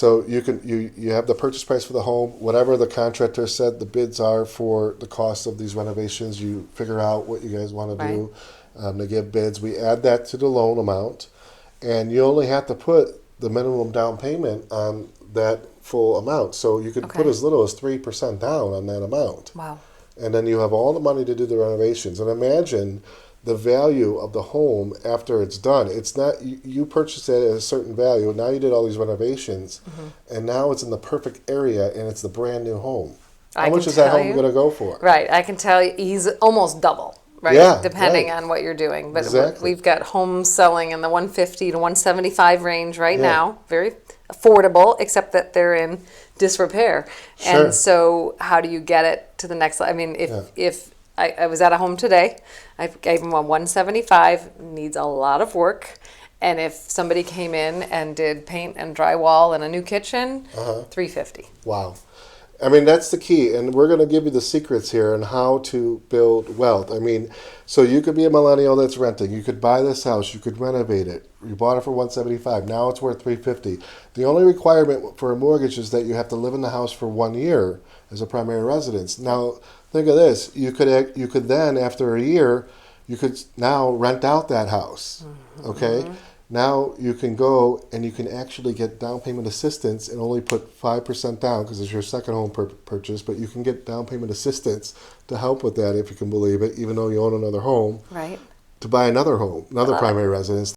So you have the purchase price for the home, whatever the contractor said the bids are for the cost of these renovations. You figure out what you guys want to Right. do. They give bids. We add that to the loan amount, and you only have to put the minimum down payment on that full amount. So you could put Okay. as little as 3% down on that amount, Wow. and then you have all the money to do the renovations. And imagine the value of the home after it's done. It's not you purchased it at a certain value. Now you did all these renovations, and now it's in the perfect area, and it's the brand new home. How I can much is that tell home you. going to go for? Right. I can tell you he's almost double, right? Yeah, Depending right. on what you're doing. But Exactly. we've got homes selling in the 150 to 175 range right Yeah. now. Very affordable, except that they're in disrepair. Sure. And so how do you get it to the next level? I mean, Yeah. if I was at a home today, I gave them a 175, needs a lot of work. And if somebody came in and did paint and drywall and a new kitchen, 350. Wow. I mean, that's the key. And we're going to give you the secrets here on how to build wealth. I mean, so you could be a millennial that's renting. You could buy this house. You could renovate it. You bought it for 175. Now it's worth 350. The only requirement for a mortgage is that you have to live in the house for 1 year as a primary residence. Now, think of this. You could then, after a year, you could now rent out that house. Okay? Now you can go and you can actually get down payment assistance and only put 5% down because it's your second home purchase, but you can get down payment assistance to help with that if you can believe it, even though you own another home, Right. to buy another home, another Uh, primary residence.